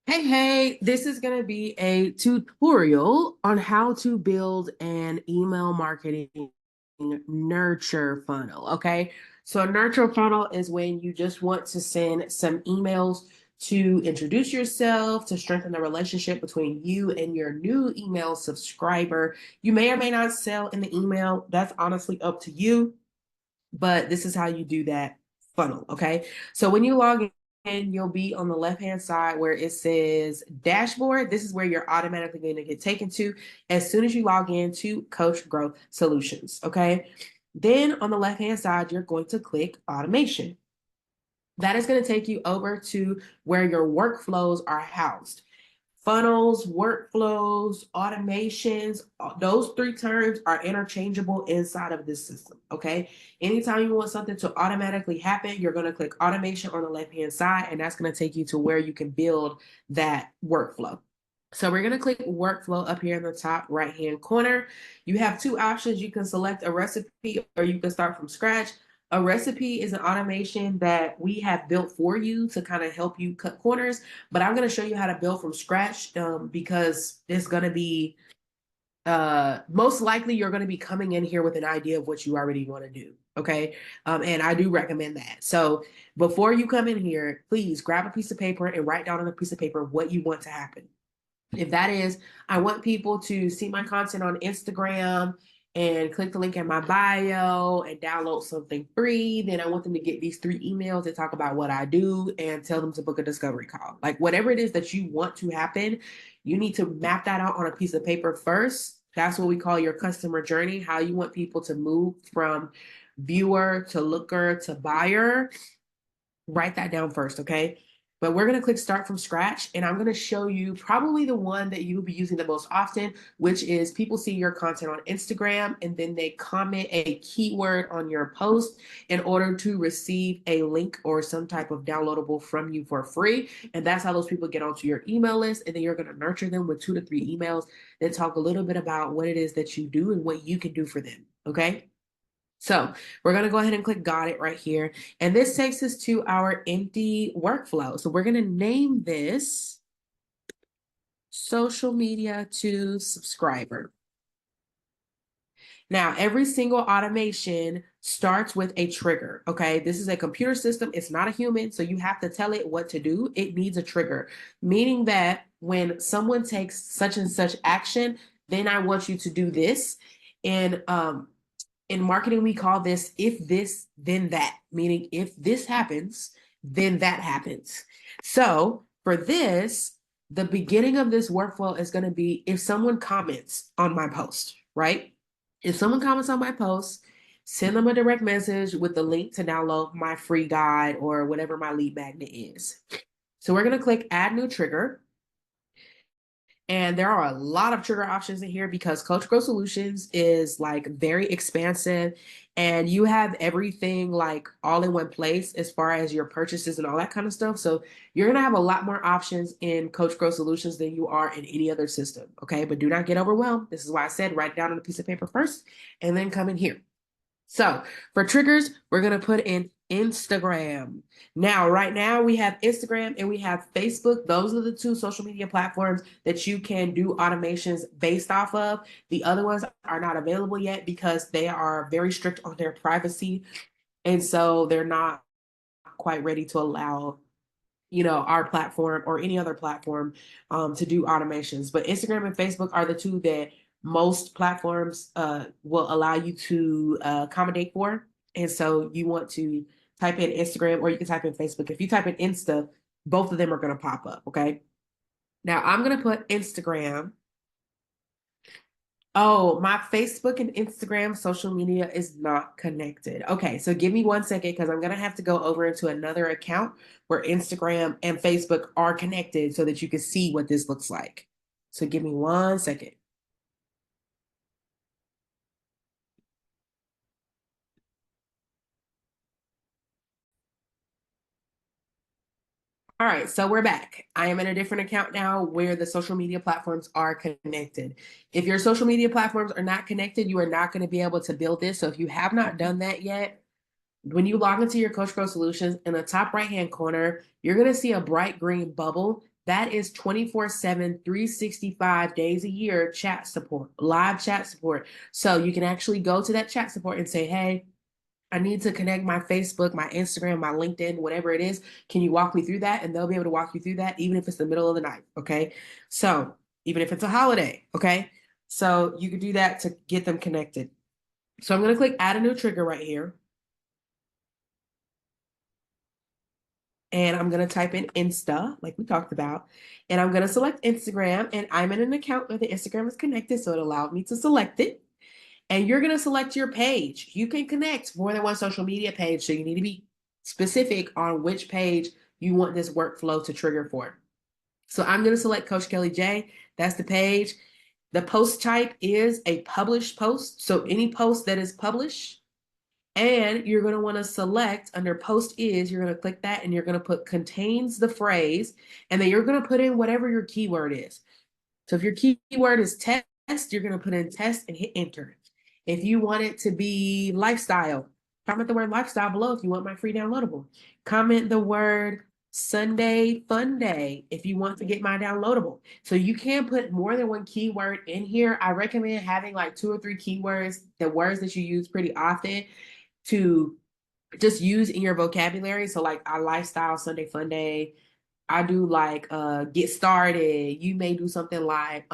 Hey, this is going to be a tutorial on how to build an email marketing nurture funnel. Okay. So, a nurture funnel is when you just want to send some emails to introduce yourself, to strengthen the relationship between you and your new email subscriber. You may or may not sell in the email. That's honestly up to you, but this is how you do that funnel. Okay. So when you log in, you'll be on the left hand side where it says dashboard. This is where you're automatically going to get taken to as soon as you log into Coach Growth Solutions. Okay. Then on the left hand side, you're going to click automation. That is going to take you over to where your workflows are housed. Funnels, workflows, automations, those three terms are interchangeable inside of this system. Okay. Anytime you want something to automatically happen, you're going to click automation on the left hand side, and that's going to take you to where you can build that workflow. So we're going to click workflow up here in the top right hand corner. You have two options. You can select a recipe or you can start from scratch. A recipe is an automation that we have built for you to kind of help you cut corners, but I'm going to show you how to build from scratch because it's going to be most likely you're going to be coming in here with an idea of what you already want to do. Okay. And I do recommend that. So before you come in here, please grab a piece of paper and write down on a piece of paper what you want to happen. If that is, I want people to see my content on Instagram and click the link in my bio and download something free. Then I want them to get these 3 emails that talk about what I do and tell them to book a discovery call. Like whatever it is that you want to happen, you need to map that out on a piece of paper first. That's what we call your customer journey, how you want people to move from viewer to looker to buyer. Write that down first, okay? But we're going to click start from scratch, and I'm going to show you probably the one that you will be using the most often, which is people see your content on Instagram and then they comment a keyword on your post in order to receive a link or some type of downloadable from you for free. And that's how those people get onto your email list. And then you're going to nurture them with 2 to 3 emails that talk a little bit about what it is that you do and what you can do for them, okay? So we're going to go ahead and click got it right here. And this takes us to our empty workflow. So we're going to name this social media to subscriber. Now, every single automation starts with a trigger. Okay. This is a computer system. It's not a human. So you have to tell it what to do. It needs a trigger, meaning that when someone takes such and such action, then I want you to do this. And in marketing, we call this if this, then that, meaning if this happens, then that happens. So for this, the beginning of this workflow is going to be if someone comments on my post, right? If someone comments on my post, send them a direct message with the link to download my free guide or whatever my lead magnet is. So we're going to click add new trigger. And there are a lot of trigger options in here because Coach Grow Solutions is like very expansive and you have everything like all in one place as far as your purchases and all that kind of stuff. So you're going to have a lot more options in Coach Grow Solutions than you are in any other system. Okay. But do not get overwhelmed. This is why I said write it down on a piece of paper first and then come in here. So for triggers, we're going to put in Instagram. Now, right now we have Instagram and we have Facebook. Those are the 2 social media platforms that you can do automations based off of. The other ones are not available yet because they are very strict on their privacy. And so they're not quite ready to allow our platform or any other platform to do automations. But Instagram and Facebook are the 2 that most platforms will allow you to accommodate for. And so you want to type in Instagram or you can type in Facebook. If you type in Insta, both of them are going to pop up. Okay. Now I'm going to put Instagram. Oh, my Facebook and Instagram social media is not connected. Okay, so give me 1 second because I'm going to have to go over into another account where Instagram and Facebook are connected so that you can see what this looks like. So give me 1 second. All right, so we're back. I am in a different account now where the social media platforms are connected. If your social media platforms are not connected, you are not going to be able to build this. So if you have not done that yet, when you log into your Coach Grow Solutions in the top right-hand corner, you're going to see a bright green bubble. That is 24/7, 365 days a year chat support, live chat support. So you can actually go to that chat support and say, hey, I need to connect my Facebook, my Instagram, my LinkedIn, whatever it is. Can you walk me through that? And they'll be able to walk you through that, even if it's the middle of the night. Okay. So even if it's a holiday. Okay. So you can do that to get them connected. So I'm going to click add a new trigger right here. And I'm going to type in Insta, like we talked about. And I'm going to select Instagram. And I'm in an account where the Instagram is connected. So it allowed me to select it. And you're going to select your page. You can connect more than one social media page. So you need to be specific on which page you want this workflow to trigger for. So I'm going to select Coach Kelly J. That's the page. The post type is a published post. So any post that is published. And you're going to want to select under post is, you're going to click that and you're going to put contains the phrase. And then you're going to put in whatever your keyword is. So if your keyword is test, you're going to put in test and hit enter. If you want it to be lifestyle, comment the word lifestyle below if you want my free downloadable. Comment the word Sunday fun day if you want to get my downloadable. So you can put more than one keyword in here. I recommend having like 2 or 3 keywords, the words that you use pretty often, to just use in your vocabulary. So like our lifestyle, Sunday fun day. I do like get started. You may do something like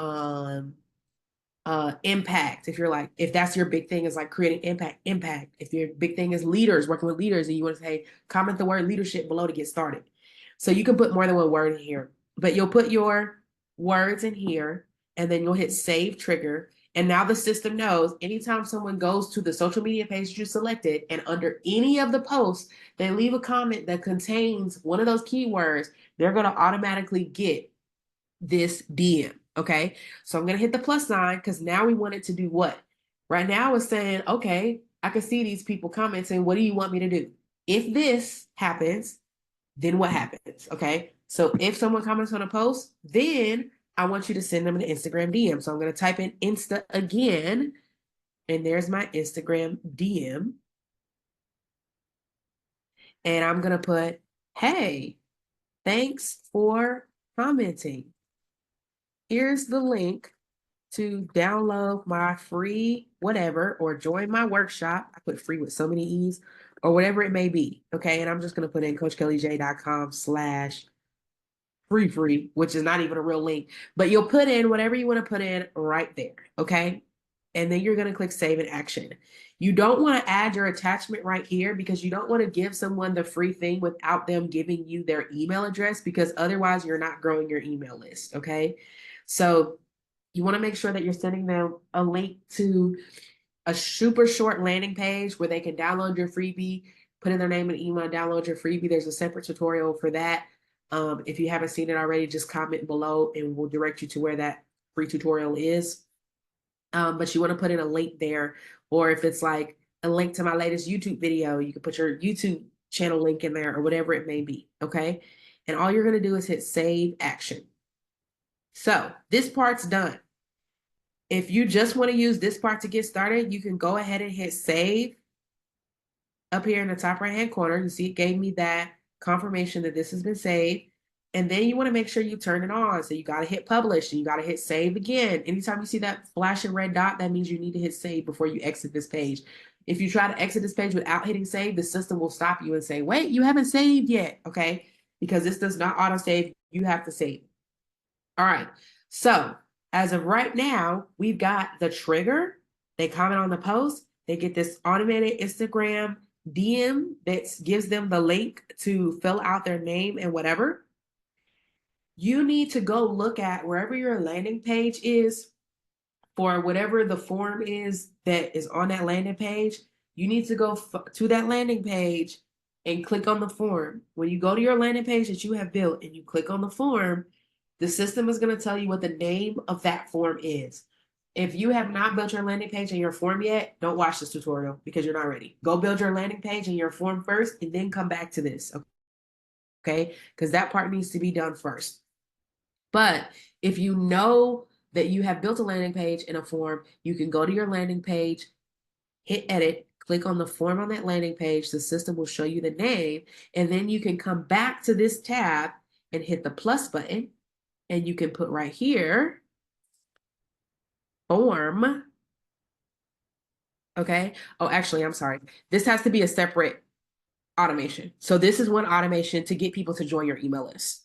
impact. If you're like, if that's your big thing is like creating impact. If your big thing is leaders, working with leaders, and you want to say, comment the word leadership below to get started. So you can put more than one word in here, but you'll put your words in here and then you'll hit save trigger. And now the system knows anytime someone goes to the social media page you selected and under any of the posts, they leave a comment that contains one of those keywords, they're going to automatically get this DM. Okay. So I'm going to hit the plus sign because now we want it to do what? Right now it's saying, okay, I can see these people commenting. What do you want me to do? If this happens, then what happens? Okay. So if someone comments on a post, then I want you to send them an Instagram DM. So I'm going to type in Insta again. And there's my Instagram DM. And I'm going to put, hey, thanks for commenting. Here's the link to download my free whatever or join my workshop. I put free with so many E's or whatever it may be. Okay. And I'm just going to put in coachkellyj.com/free, which is not even a real link, but you'll put in whatever you want to put in right there. Okay. And then you're going to click save in action. You don't want to add your attachment right here because you don't want to give someone the free thing without them giving you their email address, because otherwise you're not growing your email list. Okay. So you want to make sure that you're sending them a link to a super short landing page where they can download your freebie, put in their name and email, download your freebie. There's a separate tutorial for that. If you haven't seen it already, just comment below and we'll direct you to where that free tutorial is. But you want to put in a link there, or if it's like a link to my latest YouTube video, you can put your YouTube channel link in there or whatever it may be. Okay. And all you're going to do is hit save action. So this part's done. If you just want to use this part to get started, you can go ahead and hit save up here in the top right hand corner. You see it gave me that confirmation that this has been saved. And then you want to make sure you turn it on. So you got to hit publish and you got to hit save again. Anytime you see that flashing red dot, that means you need to hit save before you exit this page. If you try to exit this page without hitting save, the system will stop you and say, wait, you haven't saved yet. Okay. Because this does not auto save. You have to save. All right. So as of right now, we've got the trigger. They comment on the post. They get this automated Instagram DM that gives them the link to fill out their name and whatever. You need to go look at wherever your landing page is for whatever the form is that is on that landing page. You need to go to that landing page and click on the form. When you go to your landing page that you have built and you click on the form, the system is going to tell you what the name of that form is. If you have not built your landing page and your form yet, don't watch this tutorial because you're not ready. Go build your landing page and your form first and then come back to this. Okay? Because that part needs to be done first. But if you know that you have built a landing page and a form, you can go to your landing page, hit edit, click on the form on that landing page. The system will show you the name, and then you can come back to this tab and hit the plus button. And you can put right here, form. Okay. Oh, actually, I'm sorry. This has to be a separate automation. So this is one automation to get people to join your email list.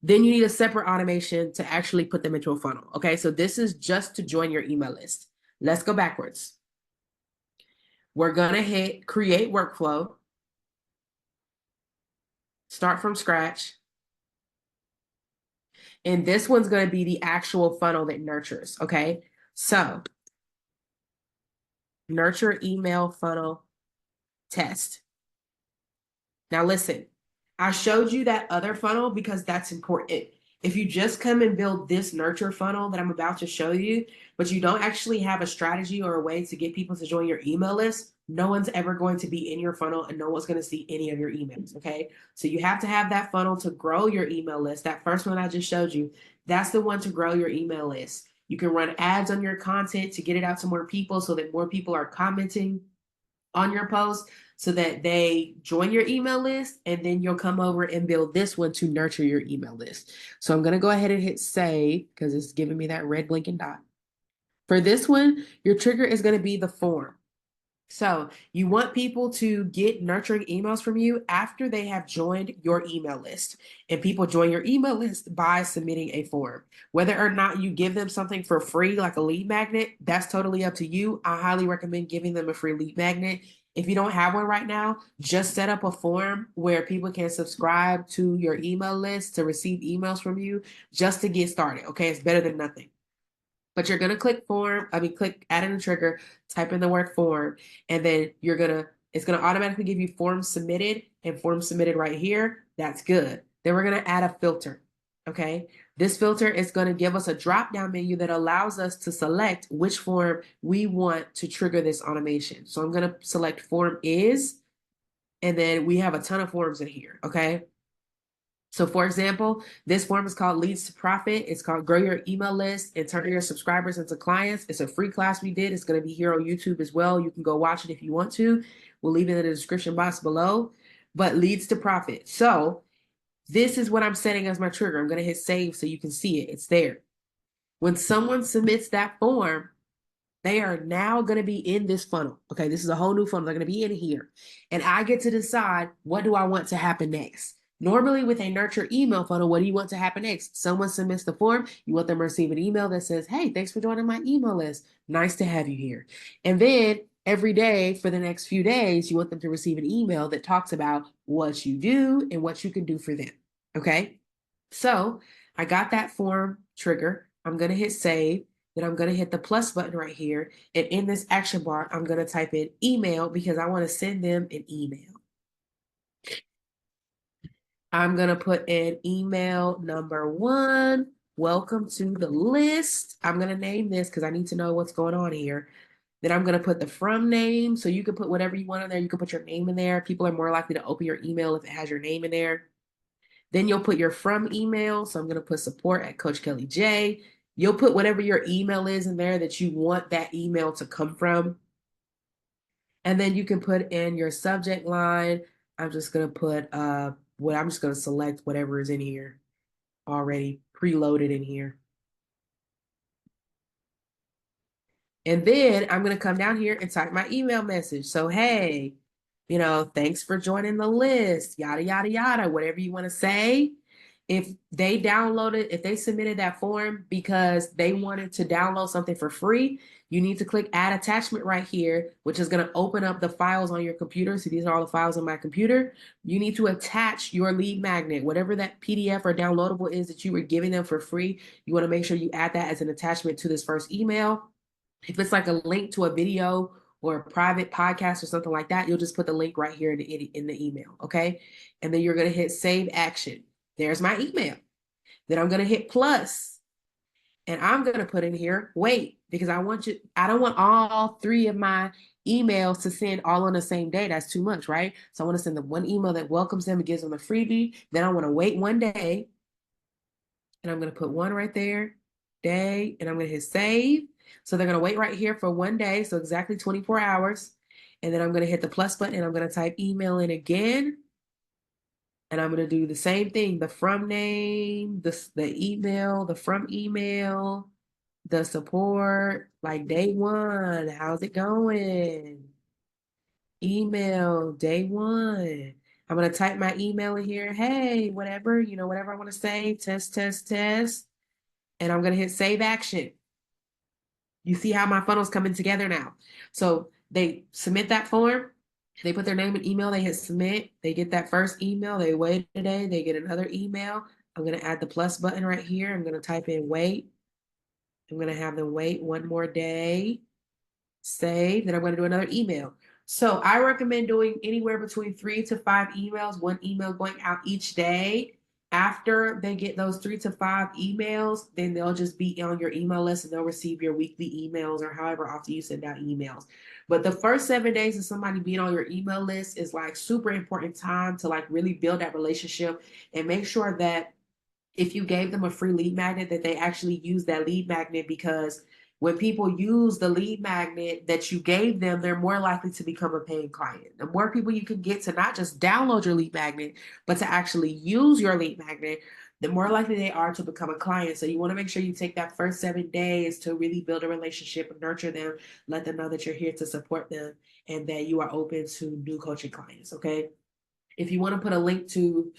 Then you need a separate automation to actually put them into a funnel. Okay. So this is just to join your email list. Let's go backwards. We're going to hit create workflow, start from scratch. And this one's going to be the actual funnel that nurtures. Okay. So nurture email funnel test. Now listen, I showed you that other funnel because that's important. If you just come and build this nurture funnel that I'm about to show you, but you don't actually have a strategy or a way to get people to join your email list, no one's ever going to be in your funnel and no one's going to see any of your emails, okay? So you have to have that funnel to grow your email list. That first one I just showed you, that's the one to grow your email list. You can run ads on your content to get it out to more people so that more people are commenting on your post so that they join your email list, and then you'll come over and build this one to nurture your email list. So I'm going to go ahead and hit save because it's giving me that red blinking dot. For this one, your trigger is going to be the form. So you want people to get nurturing emails from you after they have joined your email list. And people join your email list by submitting a form. Whether or not you give them something for free, like a lead magnet, that's totally up to you. I highly recommend giving them a free lead magnet. If you don't have one right now, just set up a form where people can subscribe to your email list to receive emails from you just to get started. Okay, it's better than nothing. But you're going to click click add in a trigger, type in the word form, and then it's going to automatically give you form submitted and form submitted right here. That's good. Then we're going to add a filter. Okay. This filter is going to give us a drop down menu that allows us to select which form we want to trigger this automation. So I'm going to select form is, and then we have a ton of forms in here. Okay. So for example, this form is called Leads to Profit. It's called Grow Your Email List and Turn Your Subscribers into Clients. It's a free class we did. It's going to be here on YouTube as well. You can go watch it if you want to. We'll leave it in the description box below. But Leads to Profit. So this is what I'm setting as my trigger. I'm going to hit save so you can see it. It's there. When someone submits that form, they are now going to be in this funnel. Okay, this is a whole new funnel. They're going to be in here. And I get to decide, what do I want to happen next? Normally with a nurture email funnel, what do you want to happen next? Someone submits the form. You want them to receive an email that says, hey, thanks for joining my email list. Nice to have you here. And then every day for the next few days, you want them to receive an email that talks about what you do and what you can do for them. Okay. So I got that form trigger. I'm going to hit save. Then I'm going to hit the plus button right here. And in this action bar, I'm going to type in email because I want to send them an email. I'm going to put in email number 1. Welcome to the list. I'm going to name this because I need to know what's going on here. Then I'm going to put the from name. So you can put whatever you want in there. You can put your name in there. People are more likely to open your email if it has your name in there. Then you'll put your from email. So I'm going to put support at Coach Kelly J. You'll put whatever your email is in there that you want that email to come from. And then you can put in your subject line. I'm just going to put I'm just going to select whatever is in here already preloaded in here. And then I'm going to come down here and type my email message. So, hey, thanks for joining the list, yada, yada, yada, whatever you want to say. If they submitted that form because they wanted to download something for free, you need to click add attachment right here, which is going to open up the files on your computer. So these are all the files on my computer. You need to attach your lead magnet, whatever that PDF or downloadable is that you were giving them for free. You want to make sure you add that as an attachment to this first email. If it's like a link to a video or a private podcast or something like that, you'll just put the link right here in the email, okay? And then you're going to hit save action. There's my email. Then I'm going to hit plus, and I'm going to put in here, wait, because I don't want all 3 of my emails to send all on the same day. That's too much, right? So I want to send them one email that welcomes them and gives them a freebie. Then I want to wait 1 day, and I'm going to put 1 right there, day, and I'm going to hit save. So they're going to wait right here for 1 day, so exactly 24 hours. And then I'm going to hit the plus button, and I'm going to type email in again. And I'm going to do the same thing, the from name, the email, the from email, the support, like day one, how's it going? Email, day one. I'm going to type my email in here. Hey, whatever, whatever I want to say, test, test, test. And I'm going to hit save action. You see how my funnel's coming together now. So they submit that form. They put their name and email, they hit submit, they get that first email, they wait a day, they get another email. I'm going to add the plus button right here. I'm going to type in wait. I'm going to have them wait one more day, save, then I'm going to do another email. So I recommend doing anywhere between 3 to 5 emails, one email going out each day. After they get those 3 to 5 emails, then they'll just be on your email list and they'll receive your weekly emails or however often you send out emails. But the first 7 days of somebody being on your email list is like super important time to like really build that relationship and make sure that if you gave them a free lead magnet, that they actually use that lead magnet, because when people use the lead magnet that you gave them, they're more likely to become a paying client. The more people you can get to not just download your lead magnet, but to actually use your lead magnet, the more likely they are to become a client. So you want to make sure you take that first 7 days to really build a relationship and nurture them, let them know that you're here to support them and that you are open to new coaching clients. Okay. If you want to put a link to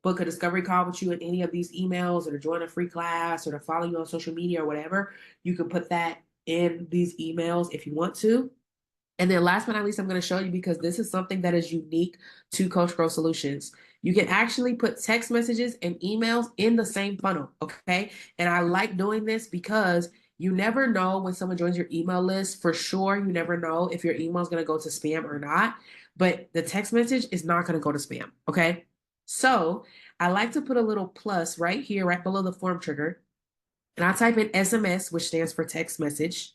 book a discovery call with you in any of these emails, or to join a free class, or to follow you on social media or whatever, you can put that in these emails if you want to. And then last but not least, I'm going to show you, because this is something that is unique to Coach Grow Solutions. You can actually put text messages and emails in the same funnel, okay? And I like doing this because you never know when someone joins your email list. For sure, you never know if your email is going to go to spam or not, but the text message is not going to go to spam, okay? So I like to put a little plus right here, right below the form trigger, and I type in SMS, which stands for text message.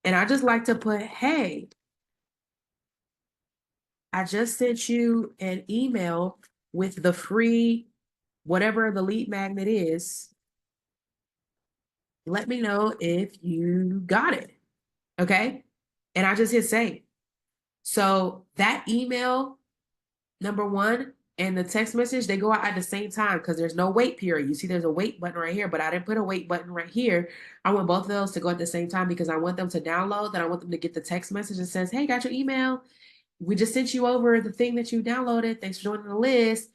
And I just like to put, hey, I just sent you an email with the free, whatever the lead magnet is. Let me know if you got it. Okay. And I just hit save. So that email, number one, and the text message, they go out at the same time because there's no wait period. You see, there's a wait button right here, but I didn't put a wait button right here. I want both of those to go at the same time because I want them to download, then I want them to get the text message that says, hey, got your email. We just sent you over the thing that you downloaded. Thanks for joining the list.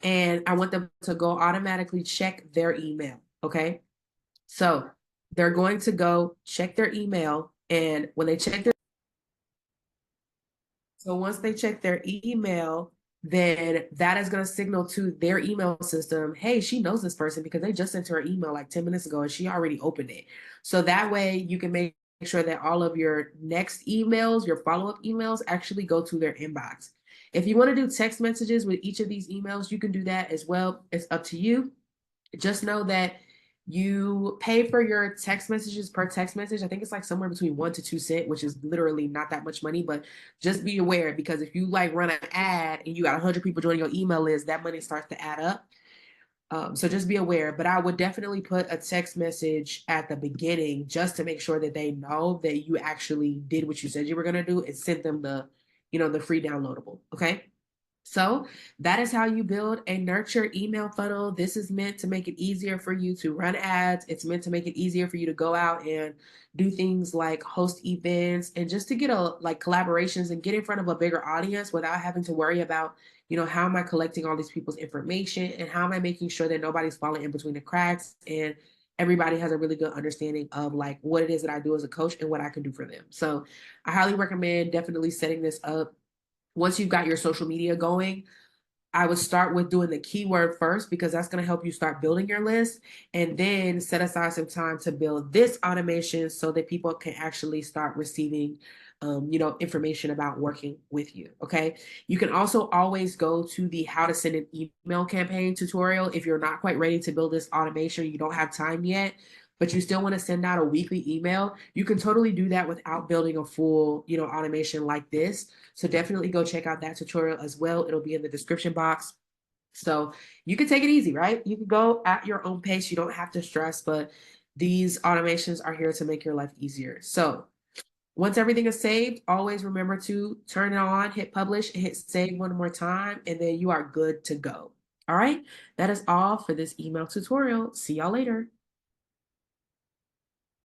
And I want them to go automatically check their email. Okay. So they're going to go check their email. And when they check their, so once they check their email, then that is going to signal to their email system, hey, she knows this person because they just sent her an email like 10 minutes ago and she already opened it. So that way you can make sure that all of your next emails, your follow-up emails, actually go to their inbox. If you want to do text messages with each of these emails, you can do that as well. It's up to you. Just know that you pay for your text messages per text message. I think it's like somewhere between 1 to 2 cents, which is literally not that much money, but just be aware, because if you like run an ad and you got 100 people joining your email list, that money starts to add up. So just be aware, but I would definitely put a text message at the beginning just to make sure that they know that you actually did what you said you were going to do and sent them the free downloadable. Okay. So that is how you build a nurture email funnel. This is meant to make it easier for you to run ads. It's meant to make it easier for you to go out and do things like host events and just to get like collaborations and get in front of a bigger audience without having to worry about, how am I collecting all these people's information and how am I making sure that nobody's falling in between the cracks and everybody has a really good understanding of like what it is that I do as a coach and what I can do for them. So I highly recommend definitely setting this up. Once you've got your social media going, I would start with doing the keyword first, because that's going to help you start building your list, and then set aside some time to build this automation so that people can actually start receiving information about working with you. Okay. You can also always go to the how to send an email campaign tutorial if you're not quite ready to build this automation, you don't have time yet, but you still want to send out a weekly email. You can totally do that without building a full, automation like this. So definitely go check out that tutorial as well. It'll be in the description box. So you can take it easy, right? You can go at your own pace. You don't have to stress, but these automations are here to make your life easier. So Once everything is saved, always remember to turn it on, hit publish, and hit save one more time, and then you are good to go. All right, that is all for this email tutorial. See y'all later.